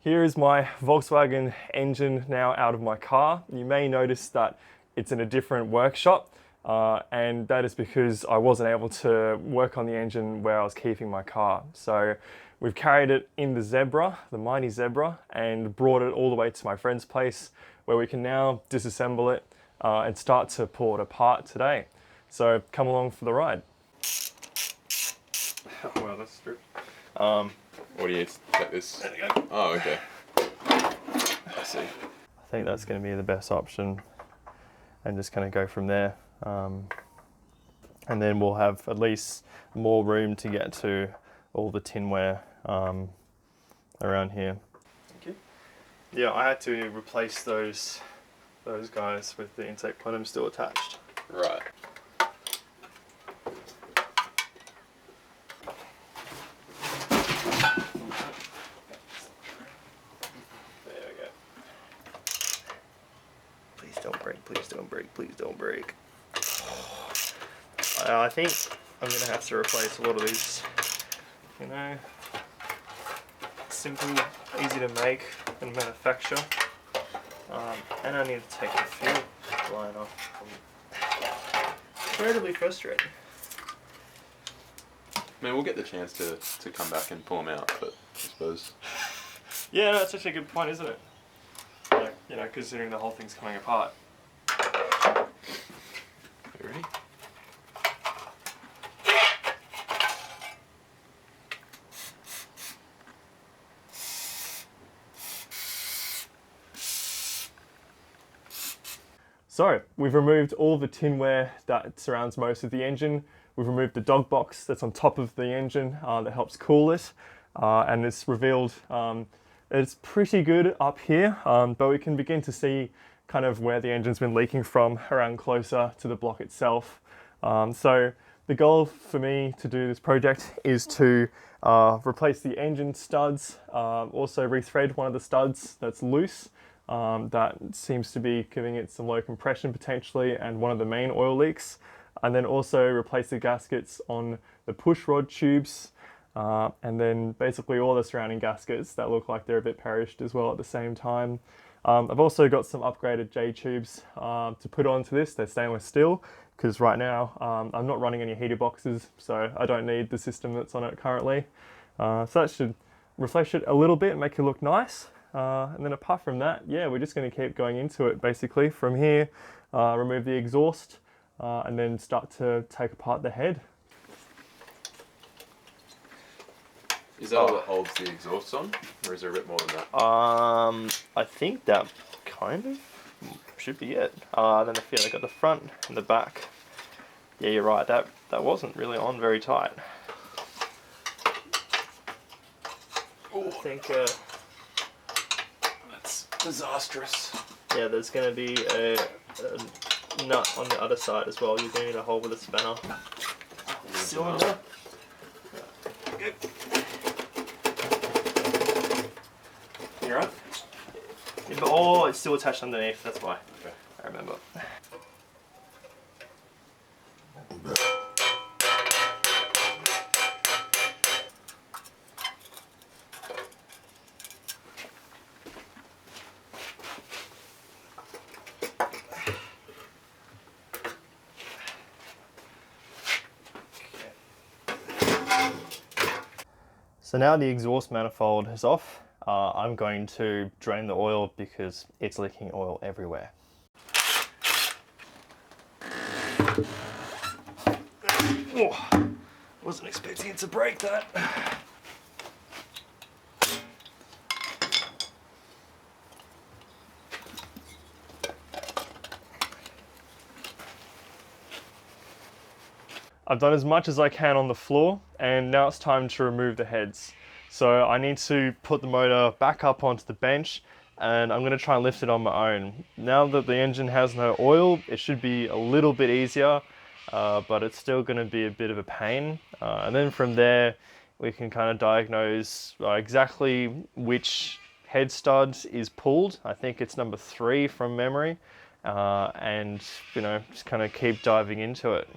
Here is my Volkswagen engine now out of my car. You may notice that it's in a different workshop, and that is because I wasn't able to work on the engine where I was keeping my car. So we've carried it in the Zebra, the mighty Zebra, and brought it all the way to my friend's place where we can now disassemble it and start to pull it apart today. So come along for the ride. Well, that's true. What do you take this? There you go. Oh, okay. I see. I think that's going to be the best option, and just kind of go from there. And then we'll have at least more room to get to all the tinware around here. Thank you. Yeah, I had to replace those guys with the intake plenum still attached. Right. Please don't break. I think I'm going to have to replace a lot of these, you know, simple, easy to make and manufacture. And I need to take the fuel line off. Incredibly frustrating. I mean, we'll get the chance to come back and pull them out, but I suppose. Yeah, no, that's actually a good point, isn't it? You know, considering the whole thing's coming apart. You ready? So, we've removed all the tinware that surrounds most of the engine. We've removed the dog box that's on top of the engine that helps cool it. And it's revealed it's pretty good up here, but we can begin to see kind of where the engine's been leaking from around closer to the block itself. So the goal for me to do this project is to replace the engine studs, also rethread one of the studs that's loose. That seems to be giving it some low compression potentially, and one of the main oil leaks. And then also replace the gaskets on the push rod tubes, and then basically all the surrounding gaskets that look like they're a bit perished as well at the same time. I've also got some upgraded J tubes to put onto this. They're stainless steel, because right now I'm not running any heater boxes, so I don't need the system that's on it currently. So that should refresh it a little bit, make it look nice. And then apart from that, yeah, we're just going to keep going into it basically. From here, remove the exhaust, and then start to take apart the head. Is that all that holds the exhaust on, or is there a bit more than that? I think that kind of should be it. Then I got the front and the back. Yeah, you're right, that wasn't really on very tight. Ooh. I think That's disastrous. yeah, there's going to be a nut on the other side as well. You're going to need a hole with a spanner. Cylinder. Good. You right? Yeah, but, oh, it's still attached underneath, that's why. Okay. I remember. So now the exhaust manifold is off, I'm going to drain the oil because it's leaking oil everywhere. Oh, wasn't expecting it to break that. I've done as much as I can on the floor, and now it's time to remove the heads. So I need to put the motor back up onto the bench, and I'm going to try and lift it on my own. Now that the engine has no oil, it should be a little bit easier, but it's still going to be a bit of a pain. And then from there, we can kind of diagnose exactly which head stud is pulled. I think it's number 3 from memory, and just kind of keep diving into it.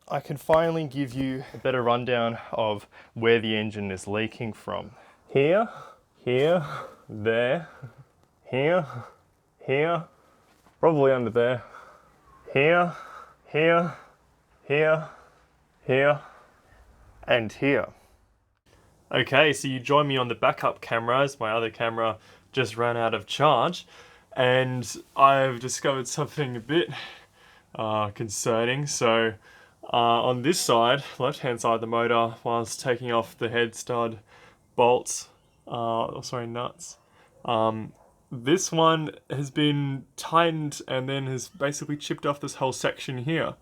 I can finally give you a better rundown of where the engine is leaking from. Here, here, there, here, here, probably under there, here, here, here, here, and here. Okay, so you join me on the backup camera as my other camera just ran out of charge, and I've discovered something a bit concerning. So on this side, left-hand side of the motor, whilst taking off the head stud bolts, nuts, this one has been tightened and then has basically chipped off this whole section here,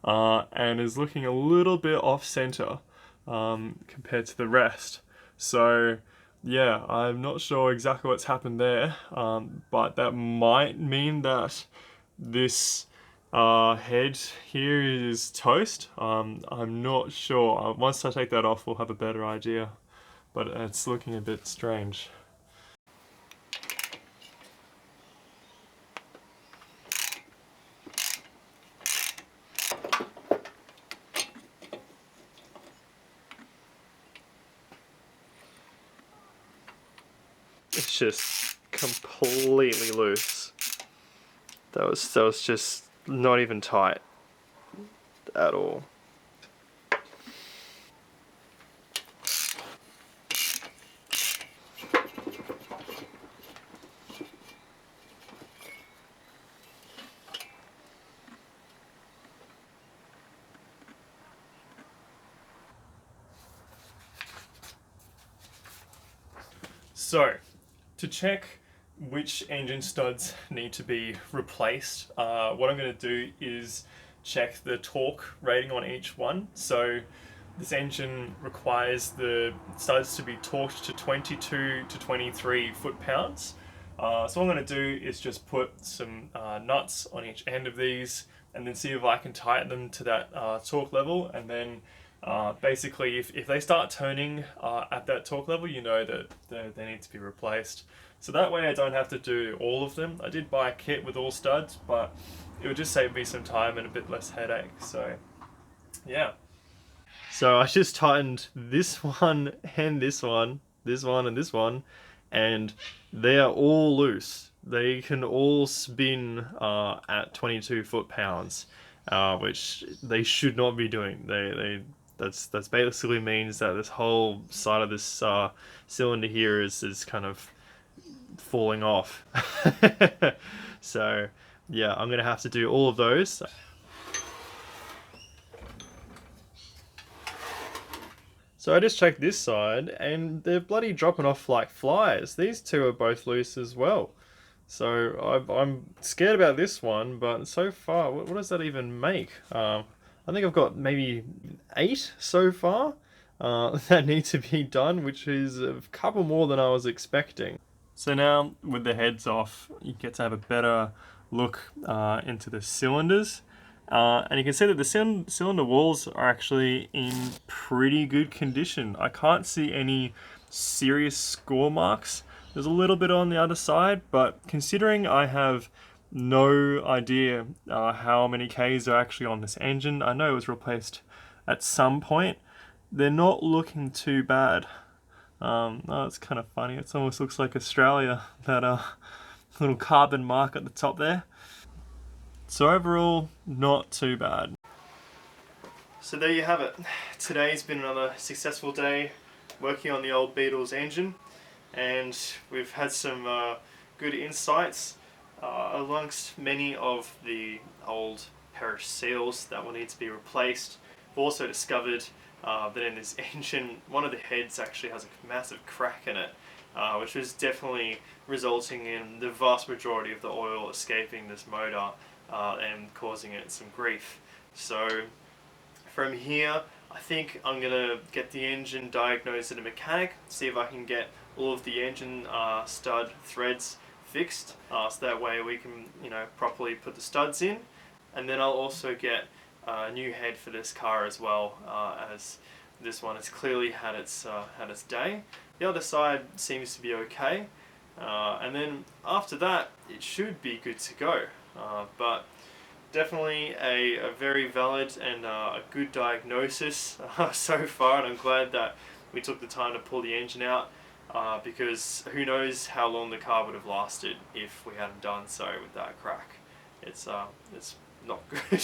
and is looking a little bit off center compared to the rest. So yeah, I'm not sure exactly what's happened there, but that might mean that this head here is toast. I'm not sure. Once I take that off, we'll have a better idea, but it's looking a bit strange. It's just completely loose. That was just not even tight at all. So, to check which engine studs need to be replaced, what I'm going to do is check the torque rating on each one. So this engine requires the studs to be torqued to 22 to 23 foot-pounds. So what I'm going to do is just put some nuts on each end of these and then see if I can tighten them to that torque level, and then basically if they start turning at that torque level, you know that they need to be replaced. So that way I don't have to do all of them. I did buy a kit with all studs, but it would just save me some time and a bit less headache. So yeah. So I just tightened this one and this one, this one and this one, and they are all loose. They can all spin at 22 foot-pounds, which they should not be doing. That's basically means that this whole side of this cylinder here is kind of falling off. So yeah, I'm gonna have to do all of those. So I just checked this side and they're bloody dropping off like flies. These two are both loose as well. So I'm scared about this one, but so far, what does that even make? I think I've got maybe 8 so far that need to be done, which is a couple more than I was expecting. So now with the heads off, you get to have a better look into the cylinders. And you can see that the cylinder walls are actually in pretty good condition. I can't see any serious score marks. There's a little bit on the other side, but considering I have no idea how many Ks are actually on this engine, I know it was replaced at some point, they're not looking too bad. Oh, it's kind of funny. It almost looks like Australia, that little carbon mark at the top there. So overall, not too bad. So there you have it. Today's been another successful day working on the old Beetle's engine, and we've had some good insights amongst many of the old perished seals that will need to be replaced. We've also discovered that in this engine, one of the heads actually has a massive crack in it, which is definitely resulting in the vast majority of the oil escaping this motor and causing it some grief. So from here, I think I'm going to get the engine diagnosed at a mechanic, see if I can get all of the engine stud threads fixed, so that way we can properly put the studs in. And then I'll also get a new head for this car as well, as this one has clearly had its day. The other side seems to be okay, and then after that it should be good to go. But definitely a very valid and a good diagnosis so far, and I'm glad that we took the time to pull the engine out, because who knows how long the car would have lasted if we hadn't done so with that crack. It's not good.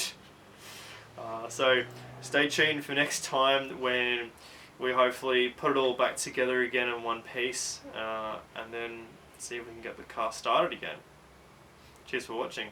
So stay tuned for next time when we hopefully put it all back together again in one piece, and then see if we can get the car started again. Cheers for watching.